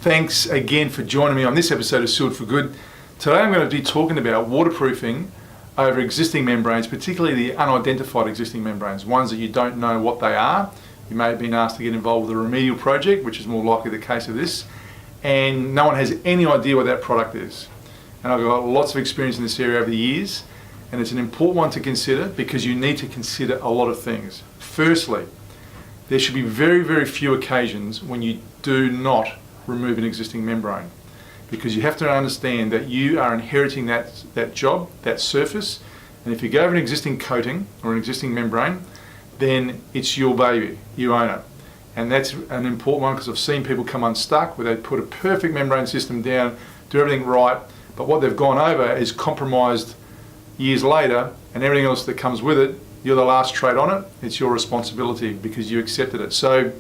Thanks again for joining me on this episode of Sealed for Good. Today I'm going to be talking about waterproofing over existing membranes, particularly the unidentified existing membranes, ones that you don't know what they are. You may have been asked to get involved with a remedial project, which is more likely the case of this, and no one has any idea what that product is. And I've got lots of experience in this area over the years, and it's an important one to consider because you need to consider a lot of things. Firstly, there should be very, very few occasions when you do not remove an existing membrane, because you have to understand that you are inheriting that job, that surface, and if you go over an existing coating or an existing membrane, then it's your baby, you own it. And that's an important one because I've seen people come unstuck where they put a perfect membrane system down, do everything right, but what they've gone over is compromised years later, and everything else that comes with it, you're the last trade on it, it's your responsibility because you accepted it. So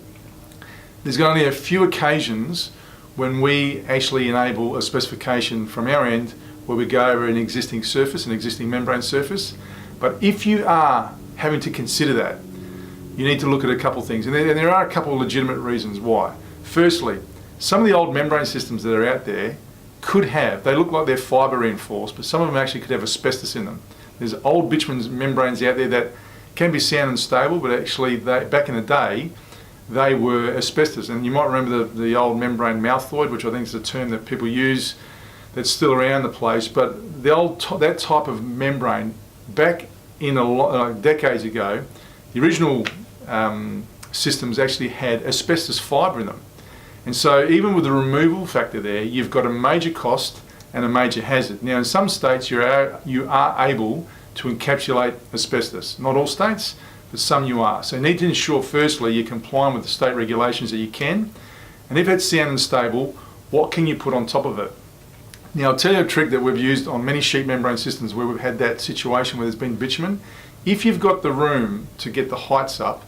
there's only a few occasions when we actually enable a specification from our end where we go over an existing surface, an existing membrane surface. But if you are having to consider that, you need to look at a couple of things. And there are a couple of legitimate reasons why. Firstly, some of the old membrane systems that are out there could have, they look like they're fibre reinforced, but some of them actually could have asbestos in them. There's old bitumen membranes out there that can be sound and stable, but actually back in the day, they were asbestos. And you might remember the old membrane mouthvoid, which I think is a term that people use that's still around the place. But that type of membrane, back in decades ago, the original systems actually had asbestos fibre in them. And so even with the removal factor there, you've got a major cost and a major hazard. Now in some states you are able to encapsulate asbestos. Not all states, but some you are. So you need to ensure firstly you're complying with the state regulations that you can. And if it's sound and stable, what can you put on top of it? Now I'll tell you a trick that we've used on many sheet membrane systems where we've had that situation where there's been bitumen. If you've got the room to get the heights up,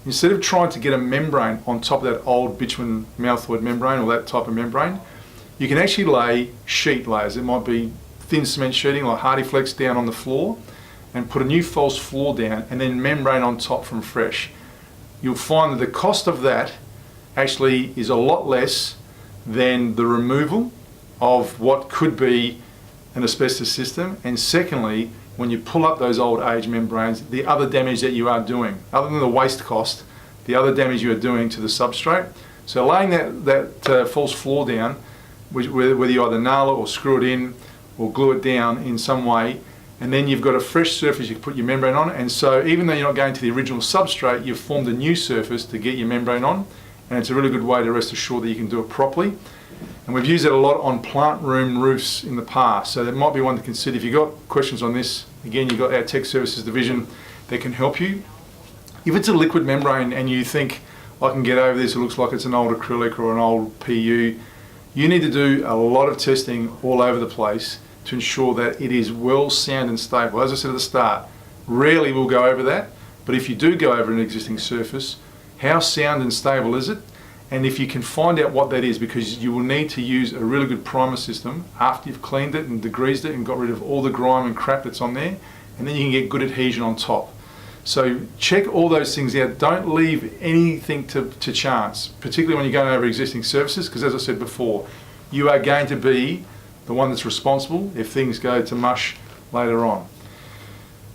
instead of trying to get a membrane on top of that old bitumen mouthvoid membrane or that type of membrane, you can actually lay sheet layers. It might be thin cement sheeting like HardieFlex down on the floor and put a new false floor down and then membrane on top from fresh. You'll find that the cost of that actually is a lot less than the removal of what could be an asbestos system. And secondly, when you pull up those old age membranes, the other damage that you are doing, other than the waste cost, the other damage you are doing to the substrate. So laying that false floor down, whether you either nail it or screw it in or glue it down in some way, and then you've got a fresh surface you can put your membrane on. And so even though you're not going to the original substrate, you've formed a new surface to get your membrane on, and it's a really good way to rest assured that you can do it properly. And we've used it a lot on plant room roofs in the past, so that might be one to consider. If you've got questions on this, again, you've got our Tech Services division that can help you. If it's a liquid membrane and you think, I can get over this, it looks like it's an old acrylic or an old PU, you need to do a lot of testing all over the place to ensure that it is well sound and stable. As I said at the start, rarely we'll go over that, but if you do go over an existing surface, how sound and stable is it? And if you can find out what that is, because you will need to use a really good primer system after you've cleaned it and degreased it and got rid of all the grime and crap that's on there, and then you can get good adhesion on top. So check all those things out. Don't leave anything to chance, particularly when you're going over existing surfaces, because as I said before, you are going to be the one that's responsible if things go to mush later on.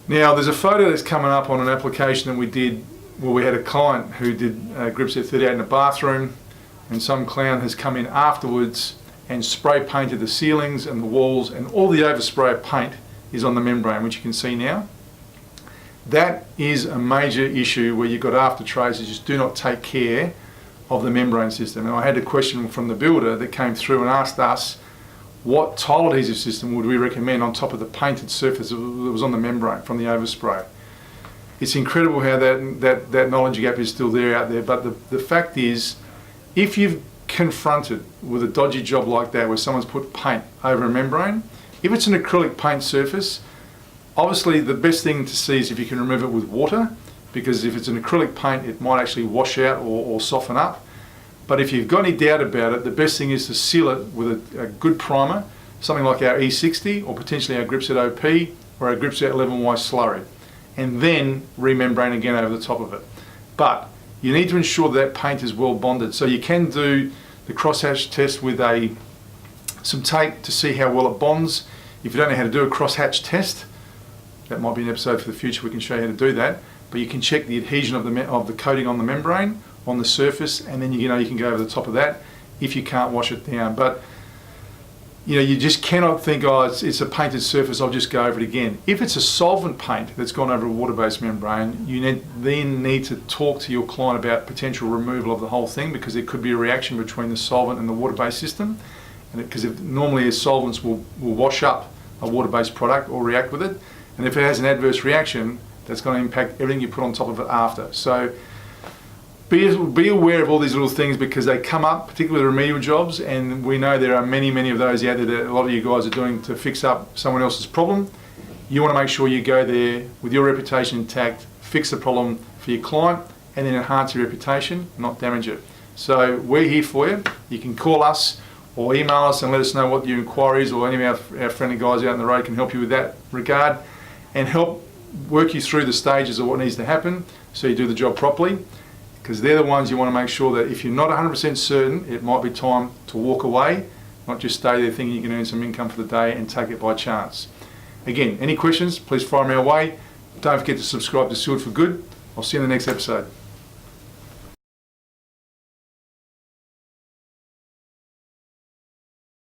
Now there's a photo that's coming up on an application that we did. Well, we had a client who did Gripset 38 in a bathroom, and some clown has come in afterwards and spray painted the ceilings and the walls, and all the overspray of paint is on the membrane, which you can see now. That is a major issue where you've got after trays that just do not take care of the membrane system. And I had a question from the builder that came through and asked us what tile adhesive system would we recommend on top of the painted surface that was on the membrane from the overspray. It's incredible how that knowledge gap is still there out there, but the fact is, if you've confronted with a dodgy job like that where someone's put paint over a membrane, if it's an acrylic paint surface, obviously the best thing to see is if you can remove it with water, because if it's an acrylic paint it might actually wash out or soften up. But if you've got any doubt about it, the best thing is to seal it with a good primer, something like our E60 or potentially our Gripset OP or our Gripset 11Y slurry, and then remembrane again over the top of it. But you need to ensure that paint is well bonded. So you can do the crosshatch test with some tape to see how well it bonds. If you don't know how to do a crosshatch test, that might be an episode for the future. We can show you how to do that. But you can check the adhesion of the coating on the membrane, on the surface, and then you can go over the top of that if you can't wash it down. But you just cannot think, oh, it's a painted surface, I'll just go over it again. If it's a solvent paint that's gone over a water-based membrane, you then need to talk to your client about potential removal of the whole thing, because there could be a reaction between the solvent and the water-based system. And because normally solvents will wash up a water-based product or react with it, and if it has an adverse reaction, that's going to impact everything you put on top of it after. So be aware of all these little things, because they come up, particularly remedial jobs, and we know there are many of those out there that a lot of you guys are doing to fix up someone else's problem. You want to make sure you go there with your reputation intact, fix the problem for your client, and then enhance your reputation, not damage it. So we're here for you. You can call us or email us and let us know what your inquiries, or any of our friendly guys out on the road can help you with that regard, and help work you through the stages of what needs to happen so you do the job properly. Because they're the ones you want to make sure that if you're not 100% certain, it might be time to walk away, not just stay there thinking you can earn some income for the day and take it by chance. Again, any questions, please fire me our way. Don't forget to subscribe to Sealed for Good. I'll see you in the next episode.